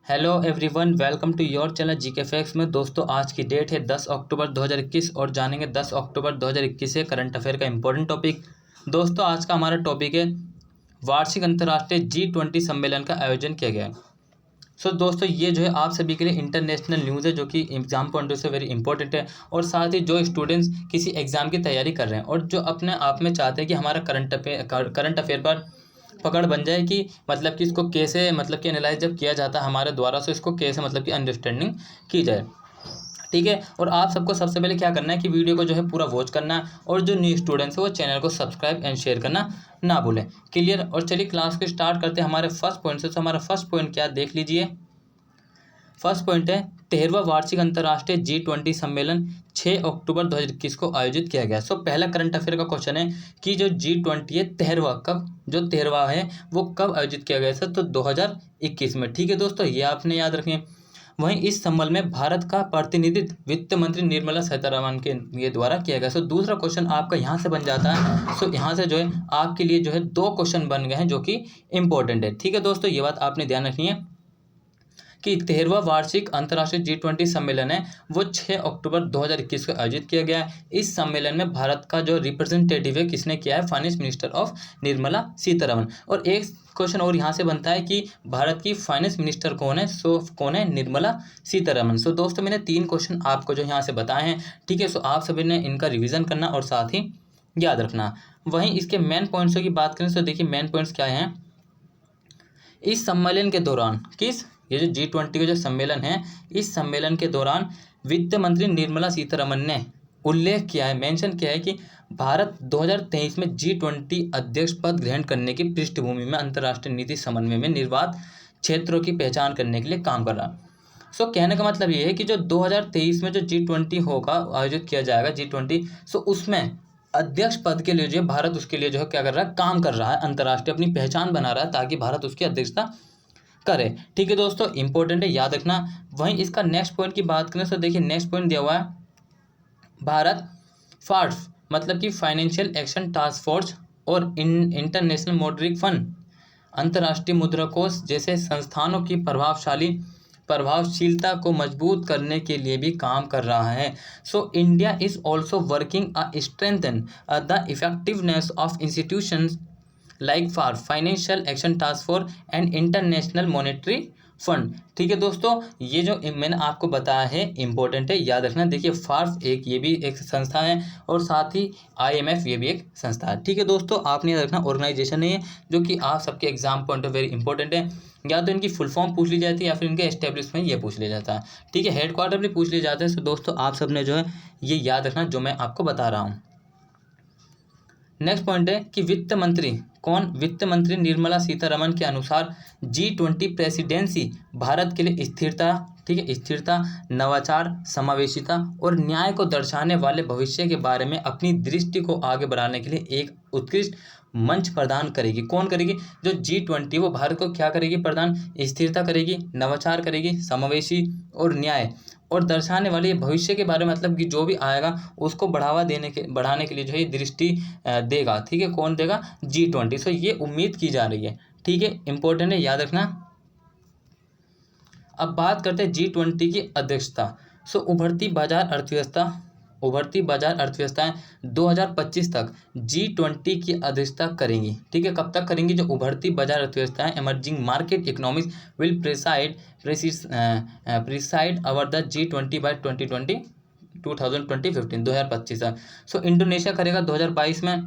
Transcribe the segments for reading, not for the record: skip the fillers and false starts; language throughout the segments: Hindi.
Hello everyone, welcome to your channel GK facts में। दोस्तों, आज की डेट है 10 अक्टूबर 2021 और जानेंगे 10 अक्टूबर 2021 से करंट अफेयर का इंपॉर्टेंट टॉपिक। दोस्तों, आज का हमारा टॉपिक है वार्षिक अंतर्राष्ट्रीय G20 सम्मेलन का आयोजन किया गया है। दोस्तों, ये जो है आप सभी के लिए इंटरनेशनल न्यूज़ है, जो कि एग्जाम पॉइंट ऑफ से वेरी इंपॉर्टेंट है। और साथ ही जो स्टूडेंट्स किसी एग्जाम की तैयारी कर रहे हैं और जो अपने आप में चाहते हैं कि हमारा करंट अफेयर पर पकड़ बन जाए कि मतलब कि इसको कैसे मतलब कि एनालाइज जब किया जाता है हमारे द्वारा, तो इसको कैसे मतलब कि अंडरस्टैंडिंग की जाए। ठीक है, और आप सबको सबसे पहले क्या करना है कि वीडियो को जो है पूरा वॉच करना है, और जो न्यू स्टूडेंट्स है वो चैनल को सब्सक्राइब एंड शेयर करना ना भूलें। क्लियर। और चलिए क्लास को स्टार्ट करते हैं हमारे फर्स्ट पॉइंट से। तो हमारा फर्स्ट पॉइंट क्या देख लीजिए। फर्स्ट पॉइंट है 13वां वार्षिक अंतर्राष्ट्रीय G20 सम्मेलन 6 अक्टूबर 2021 को आयोजित किया गया। पहला करंट अफेयर का क्वेश्चन है कि जो G20 है 13वां कब, जो 13वां है वो कब आयोजित किया गया था, तो 2021 में। ठीक है दोस्तों, ये आपने याद रखें। वहीं इस सम्मेलन में भारत का प्रतिनिधित्व वित्त मंत्री निर्मला सीतारमण के ये द्वारा किया गया। दूसरा क्वेश्चन आपका यहाँ से बन जाता है। यहाँ से जो है आपके लिए जो है 2 क्वेश्चन बन गए हैं, जो कि इंपॉर्टेंट है। ठीक है दोस्तों, ये बात आपने ध्यान रखनी है कि 13वां वार्षिक अंतर्राष्ट्रीय G20 सम्मेलन है वो 6 अक्टूबर 2021 को आयोजित किया गया है। इस सम्मेलन में भारत का जो रिप्रेजेंटेटिव है किसने किया है, finance minister of Nirmala Sitharaman. और एक क्वेश्चन और यहाँ से बनता है कि भारत की फाइनेंस मिनिस्टर कौन है, कौन है, निर्मला सीतारमण। दोस्तों, मैंने 3 क्वेश्चन आपको जो यहाँ से बताए हैं। ठीक है, आप सभी ने इनका रिविजन करना और साथ ही याद रखना। वहीं इसके मेन पॉइंट्सों की बात करें तो देखिए मेन पॉइंट्स क्या हैं। इस सम्मेलन के दौरान ये जो G20 का जो सम्मेलन है, इस सम्मेलन के दौरान वित्त मंत्री निर्मला सीतारमण ने उल्लेख किया है, मेंशन किया है कि भारत 2023 में G20 अध्यक्ष पद ग्रहण करने की पृष्ठभूमि में अंतर्राष्ट्रीय नीति समन्वय में निर्बाध क्षेत्रों की पहचान करने के लिए काम कर रहा है। कहने का मतलब ये है कि जो 2023 में जो G20 होगा, आयोजित किया जाएगा G20, उसमें अध्यक्ष पद के लिए जो है भारत उसके लिए जो है क्या कर रहा है, काम कर रहा है, अंतर्राष्ट्रीय अपनी पहचान बना रहा है ताकि भारत उसकी अध्यक्षता करे। ठीक है दोस्तों, इंपॉर्टेंट है, याद रखना। वहीं इसका नेक्स्ट पॉइंट की बात करें तो देखिए नेक्स्ट पॉइंट दिया हुआ है भारत फार्स मतलब कि फाइनेंशियल एक्शन टास्क फोर्स और इंटरनेशनल मॉनेटरी फंड, अंतर्राष्ट्रीय मुद्रा कोष जैसे संस्थानों की प्रभावशीलता को मजबूत करने के लिए भी काम कर रहा है। India is also working strengthen the effectiveness of institutions like for financial action task force and international monetary fund. ठीक है दोस्तों, ये जो मैंने आपको बताया है इंपॉर्टेंट है, याद रखना। देखिए फार्स ये भी एक संस्था है और साथ ही IMF ये भी एक संस्था है। ठीक है दोस्तों, आपने याद रखना ऑर्गेनाइजेशन है जो कि आप सबके exam point of very important है। या तो इनकी फुल फॉर्म पूछ ली जाती है या फिर इनके एस्टेब्लिशमेंट ये पूछ लिया जाता है। ठीक है, हेडक्वार्टर भी पूछ लिया जाता है। दोस्तों, आप सब ने जो है ये याद रखना जो मैं आपको बता रहा हूँ। नेक्स्ट पॉइंट है कि वित्त मंत्री कौन, वित्त मंत्री निर्मला सीतारमण के अनुसार G20 प्रेसिडेंसी भारत के लिए स्थिरता, ठीक है, स्थिरता, नवाचार, समावेशिता और न्याय को दर्शाने वाले भविष्य के बारे में अपनी दृष्टि को आगे बढ़ाने के लिए एक उत्कृष्ट मंच प्रदान करेगी। कौन करेगी, जो G20 वो भारत को क्या करेगी, प्रदान, स्थिरता करेगी, नवाचार करेगी, समावेशी और न्याय और दर्शाने वाले भविष्य के बारे में, मतलब कि जो भी आएगा उसको बढ़ाने के लिए जो है दृष्टि देगा। ठीक है, कौन देगा, G20। ये उम्मीद की जा रही है। ठीक है, इंपॉर्टेंट है, याद रखना। अब बात करते हैं G20 की अध्यक्षता। उभरती बाजार अर्थव्यवस्थाएं 2025 तक G20 की अध्यक्षता करेंगी। ठीक है, कब तक करेंगी, जो उभरती बाजार अर्थव्यवस्थाएं emerging market economics will preside over the G20 by 2025 तक। इंडोनेशिया करेगा 2022 में।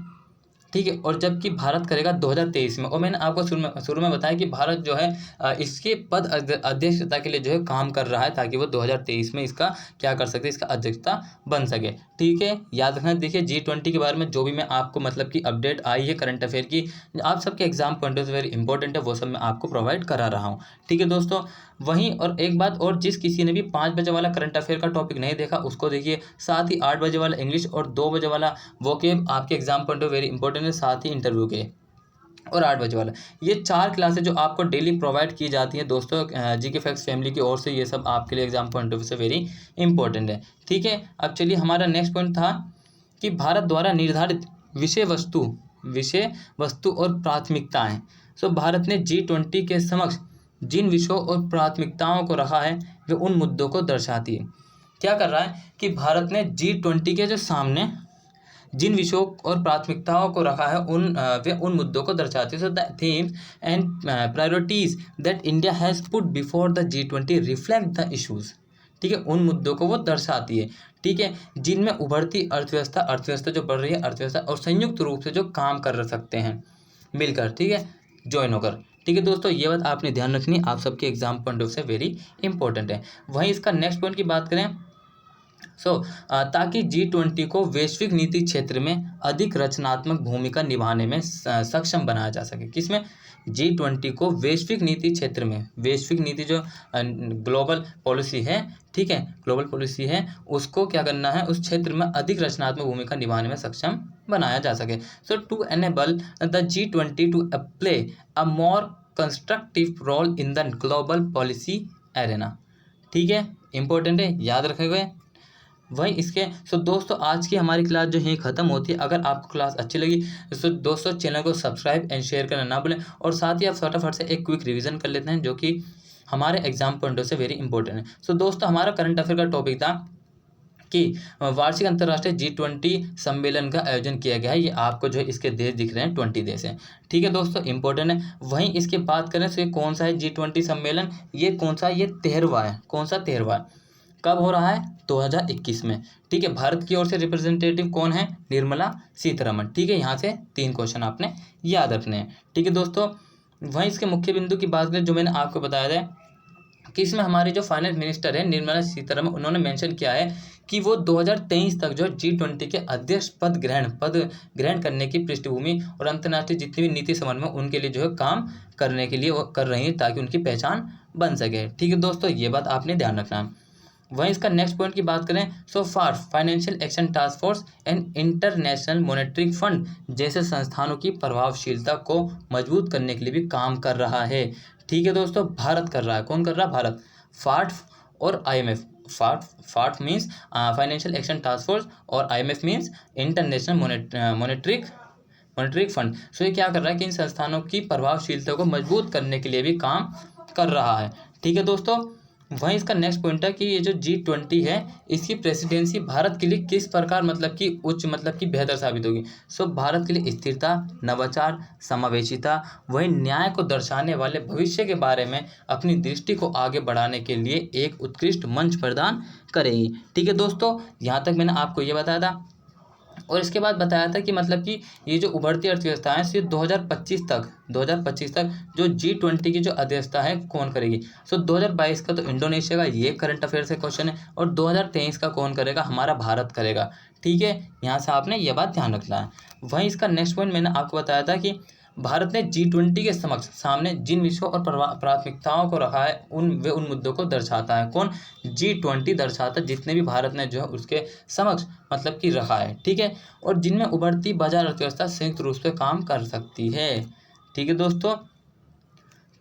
ठीक है, और जबकि भारत करेगा 2023 में। और मैंने आपको शुरू में बताया कि भारत जो है इसके पद अध्यक्षता के लिए जो है काम कर रहा है ताकि वो 2023 में इसका क्या कर सके, इसका अध्यक्षता बन सके। ठीक है, याद रखना। देखिए G20 के बारे में जो भी मैं आपको मतलब कि अपडेट आई है करंट अफेयर की, आप सबके exam point of very important है, वो सब मैं आपको प्रोवाइड करा रहा हूँ। ठीक है दोस्तों, वहीं और एक बात और, जिस किसी ने भी 5 बजे वाला करंट अफेयर का टॉपिक नहीं देखा उसको देखिए, साथ ही 8 बजे वाला इंग्लिश और 2 बजे वाला वोकेब आपके exam point of very important है, साथ ही इंटरव्यू के, और 8 बजे वाला। ये 4 क्लासेस जो आपको डेली प्रोवाइड की जाती हैं दोस्तों जीके फैक्ट्स फैमिली की ओर से, ये सब आपके लिए एग्जाम पॉइंट ऑफ व्यू से वेरी इंपॉर्टेंट है। ठीक है, अब चलिए हमारा नेक्स्ट पॉइंट था कि भारत द्वारा निर्धारित विषय वस्तु और प्राथमिकताएं। भारत ने G20 के समक्ष जिन विषयों और प्राथमिकताओं को रखा है वे उन मुद्दों को दर्शाती है। क्या कर रहा है कि भारत ने G20 के जो सामने जिन विषयों और प्राथमिकताओं को रखा है वे उन मुद्दों को दर्शाती है। So the themes and priorities that India has put before the G20 reflect the issues. ठीक है, उन मुद्दों को वो दर्शाती है। ठीक है, जिनमें उभरती अर्थव्यवस्था जो बढ़ रही है, अर्थव्यवस्था और संयुक्त रूप से जो काम कर सकते हैं मिलकर, ठीक है, ज्वाइन होकर। ठीक है दोस्तों, ये बात आपने ध्यान रखनी, आप सबके एग्जाम पॉइंट ऑफ से वेरी इंपॉर्टेंट है। वहीं इसका नेक्स्ट पॉइंट की बात करें ताकि G20 को वैश्विक नीति क्षेत्र में अधिक रचनात्मक भूमिका निभाने में सक्षम बनाया जा सके। किसमें? G20 को वैश्विक नीति क्षेत्र में, वैश्विक नीति जो ग्लोबल पॉलिसी है, ठीक है, ग्लोबल पॉलिसी है, उसको क्या करना है, उस क्षेत्र में अधिक रचनात्मक भूमिका निभाने में सक्षम बनाया जा सके। So to enable the G20 to play a more constructive role in the global policy arena. ठीक है, इंपॉर्टेंट है, याद रखेंगे। वही इसके दोस्तों आज की हमारी क्लास जो है ख़त्म होती है। अगर आपको क्लास अच्छी लगी तो दोस्तों चैनल को सब्सक्राइब एंड शेयर करना ना भूलें, और साथ ही आप फटाफट से एक क्विक रिवीजन कर लेते हैं जो कि हमारे एग्जाम पॉइंट से वेरी इंपॉर्टेंट है। दोस्तों हमारा करंट अफेयर का टॉपिक था कि वार्षिक अंतर्राष्ट्रीय G20 सम्मेलन का आयोजन किया गया है। ये आपको जो है इसके देश दिख रहे हैं, 20 देश हैं। ठीक है दोस्तों, इंपॉर्टेंट है। वहीं इसके बात करें तो ये कौन सा है G20 सम्मेलन, ये कौन सा, ये 13वां है। कौन सा? 13वां। कब हो रहा है? 2021 में। ठीक है, भारत की ओर से रिप्रेजेंटेटिव कौन है? निर्मला सीतारमण। ठीक है, यहाँ से 3 क्वेश्चन आपने याद रखने हैं। ठीक है दोस्तों, वहीं इसके मुख्य बिंदु की बात करें जो मैंने आपको बताया था कि इसमें हमारे जो फाइनेंस मिनिस्टर है निर्मला सीतारमण, उन्होंने मेंशन किया है कि वो 2023 तक जो G20 के अध्यक्ष पद ग्रहण करने की पृष्ठभूमि और अंतर्राष्ट्रीय जितनी भी नीति समन्वय उनके लिए जो है काम करने के लिए वो कर रही है ताकि उनकी पहचान बन सके। ठीक है दोस्तों, ये बात आपने ध्यान रखना है। वहीं इसका नेक्स्ट पॉइंट की बात करें financial action task force and international monetary fund जैसे संस्थानों की प्रभावशीलता को मजबूत करने के लिए भी काम कर रहा है। ठीक है दोस्तों, भारत कर रहा है। कौन कर रहा है? भारत। फाट और IMF। फाट means financial action task force और IMF means international monetary fund. ये क्या कर रहा है कि इन संस्थानों की प्रभावशीलता को मजबूत करने के लिए भी काम कर रहा है। ठीक है दोस्तों, वहीं इसका नेक्स्ट पॉइंट है कि ये जो G20 है इसकी प्रेसिडेंसी भारत के लिए किस प्रकार उच्च बेहतर साबित होगी। भारत के लिए स्थिरता, नवाचार, समावेशिता, वहीं न्याय को दर्शाने वाले भविष्य के बारे में अपनी दृष्टि को आगे बढ़ाने के लिए एक उत्कृष्ट मंच प्रदान करेगी। ठीक है दोस्तों, यहाँ तक मैंने आपको ये बताया था। और इसके बाद बताया था कि ये जो उभरती अर्थव्यवस्था है सिर्फ 2025 तक जो G20 की जो अध्यक्षता है कौन करेगी। 2022 का तो इंडोनेशिया का ये करंट अफेयर से क्वेश्चन है, और 2023 का कौन करेगा? हमारा भारत करेगा। ठीक है, यहाँ से आपने ये बात ध्यान रखना है। वहीं इसका नेक्स्ट पॉइंट मैंने आपको बताया था कि भारत ने G20 के सामने जिन विषयों और प्राथमिकताओं को रखा है उन मुद्दों को दर्शाता है। कौन? G20 दर्शाता है जितने भी भारत ने जो है उसके समक्ष रखा है। ठीक है, और जिनमें उभरती बाजार अर्थव्यवस्था संयुक्त रूप से काम कर सकती है। ठीक है दोस्तों,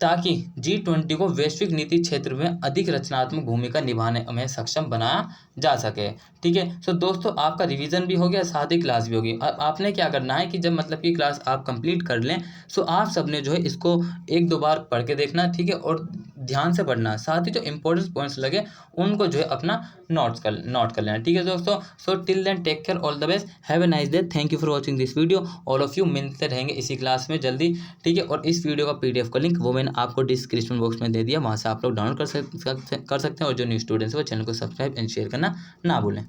ताकि G20 को वैश्विक नीति क्षेत्र में अधिक रचनात्मक भूमिका निभाने में सक्षम बनाया जा सके। ठीक है, दोस्तों आपका रिवीजन भी हो गया, साथ ही क्लास भी होगी। अब आपने क्या करना है कि जब कि क्लास आप कंप्लीट कर लें आप सबने जो है इसको 1-2 बार पढ़ के देखना। ठीक है, और ध्यान से पढ़ना, साथ ही जो इंपॉर्टेंट पॉइंट्स लगे उनको जो है अपना नोट कर लेना। ठीक है दोस्तों, till then take care, all the best, have a nice day, thank you for watching this video. All of you मिलते रहेंगे इसी क्लास में जल्दी। ठीक है, और इस वीडियो का PDF का लिंक वो मैंने आपको डिस्क्रिप्शन बॉक्स में दे दिया, वहाँ से आप लोग डाउनलोड कर सकते हैं। और जो न्यू स्टूडेंट्स हैं वो चैनल को सब्सक्राइब एंड शेयर करना ना भूलें।